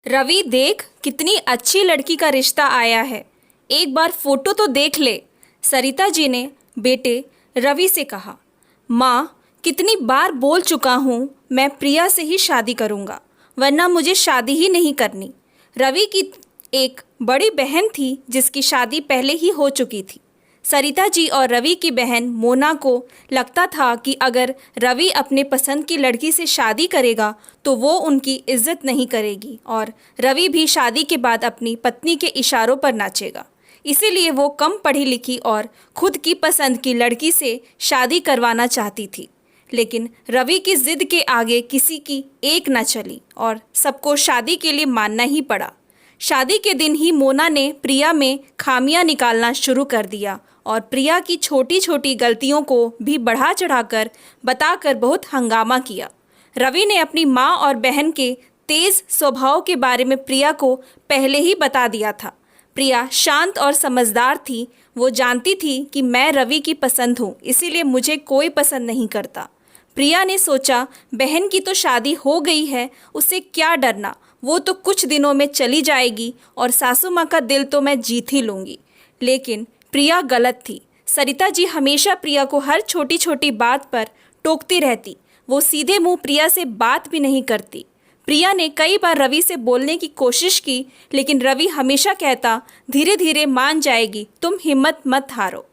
रवि देख कितनी अच्छी लड़की का रिश्ता आया है। एक बार फोटो तो देख ले। सरिता जी ने बेटे रवि से कहा। माँ, कितनी बार बोल चुका हूँ मैं प्रिया से ही शादी करूँगा, वरना मुझे शादी ही नहीं करनी। रवि की एक बड़ी बहन थी जिसकी शादी पहले ही हो चुकी थी। सरिता जी और रवि की बहन मोना को लगता था कि अगर रवि अपने पसंद की लड़की से शादी करेगा तो वो उनकी इज्जत नहीं करेगी और रवि भी शादी के बाद अपनी पत्नी के इशारों पर नाचेगा। इसीलिए वो कम पढ़ी लिखी और खुद की पसंद की लड़की से शादी करवाना चाहती थी। लेकिन रवि की जिद के आगे किसी की एक न चली और सबको शादी के लिए मानना ही पड़ा। शादी के दिन ही मोना ने प्रिया में खामियां निकालना शुरू कर दिया और प्रिया की छोटी छोटी गलतियों को भी बढ़ा चढ़ाकर बताकर बहुत हंगामा किया। रवि ने अपनी माँ और बहन के तेज स्वभाव के बारे में प्रिया को पहले ही बता दिया था। प्रिया शांत और समझदार थी। वो जानती थी कि मैं रवि की पसंद हूँ, इसीलिए मुझे कोई पसंद नहीं करता। प्रिया ने सोचा बहन की तो शादी हो गई है, उससे क्या डरना, वो तो कुछ दिनों में चली जाएगी और सासू माँ का दिल तो मैं जीत ही लूँगी। लेकिन प्रिया गलत थी। सरिता जी हमेशा प्रिया को हर छोटी छोटी बात पर टोकती रहती। वो सीधे मुंह प्रिया से बात भी नहीं करती। प्रिया ने कई बार रवि से बोलने की कोशिश की, लेकिन रवि हमेशा कहता धीरे धीरे मान जाएगी, तुम हिम्मत मत हारो।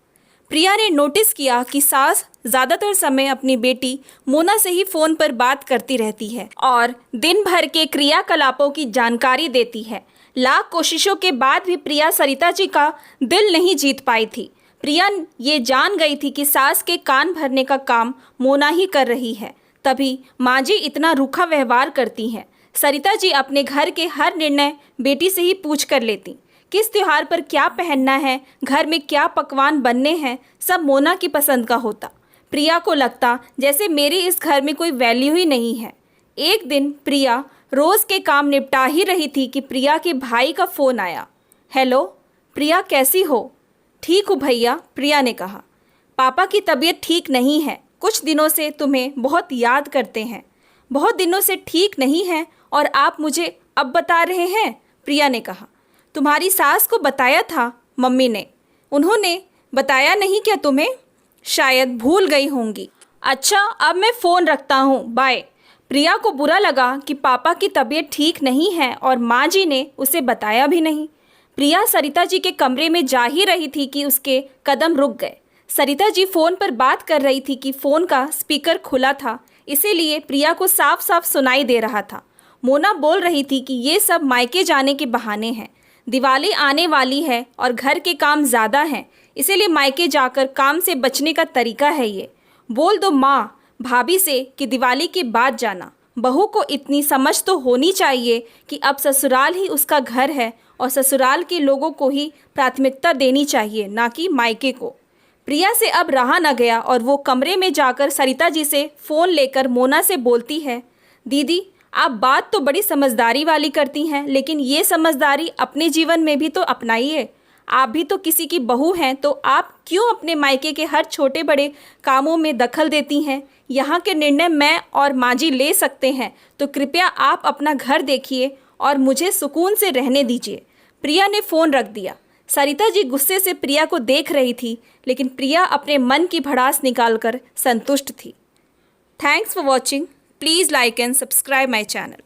प्रिया ने नोटिस किया कि सास ज़्यादातर समय अपनी बेटी मोना से ही फ़ोन पर बात करती रहती है और दिन भर के क्रियाकलापों की जानकारी देती है। लाख कोशिशों के बाद भी प्रिया सरिता जी का दिल नहीं जीत पाई थी। प्रिया ये जान गई थी कि सास के कान भरने का काम मोना ही कर रही है, तभी माँ जी इतना रूखा व्यवहार करती हैं। सरिता जी अपने घर के हर निर्णय बेटी से ही पूछ कर लेती। किस त्योहार पर क्या पहनना है, घर में क्या पकवान बनने हैं, सब मोना की पसंद का होता। प्रिया को लगता जैसे मेरी इस घर में कोई वैल्यू ही नहीं है। एक दिन प्रिया रोज़ के काम निपटा ही रही थी कि प्रिया के भाई का फ़ोन आया। हेलो प्रिया, कैसी हो? ठीक हूँ भैया, प्रिया ने कहा। पापा की तबीयत ठीक नहीं है, कुछ दिनों से तुम्हें बहुत याद करते हैं। बहुत दिनों से ठीक नहीं है और आप मुझे अब बता रहे हैं? प्रिया ने कहा। तुम्हारी सास को बताया था मम्मी ने। उन्होंने बताया नहीं क्या तुम्हें? शायद भूल गई होंगी। अच्छा, अब मैं फ़ोन रखता हूँ, बाय। प्रिया को बुरा लगा कि पापा की तबीयत ठीक नहीं है और माँ जी ने उसे बताया भी नहीं। प्रिया सरिता जी के कमरे में जा ही रही थी कि उसके कदम रुक गए। सरिता जी फ़ोन पर बात कर रही थी कि फ़ोन का स्पीकर खुला था, इसीलिए प्रिया को साफ साफ सुनाई दे रहा था। मोना बोल रही थी कि ये सब मायके जाने के बहाने हैं। दिवाली आने वाली है और घर के काम ज़्यादा हैं, इसीलिए मायके जाकर काम से बचने का तरीका है ये। बोल दो माँ भाभी से कि दिवाली के बाद जाना। बहू को इतनी समझ तो होनी चाहिए कि अब ससुराल ही उसका घर है और ससुराल के लोगों को ही प्राथमिकता देनी चाहिए, ना कि मायके को। प्रिया से अब रहा न गया और वो कमरे में जाकर सरिता जी से फ़ोन लेकर मोना से बोलती है, दीदी आप बात तो बड़ी समझदारी वाली करती हैं, लेकिन ये समझदारी अपने जीवन में भी तो अपनाइए। आप भी तो किसी की बहू हैं, तो आप क्यों अपने मायके के हर छोटे बड़े कामों में दखल देती हैं? यहाँ के निर्णय मैं और माँ जी ले सकते हैं, तो कृपया आप अपना घर देखिए और मुझे सुकून से रहने दीजिए। प्रिया ने फ़ोन रख दिया। सरिता जी गुस्से से प्रिया को देख रही थी, लेकिन प्रिया अपने मन की भड़ास निकालकर संतुष्ट थी। Thanks for watching. Please like and subscribe my channel.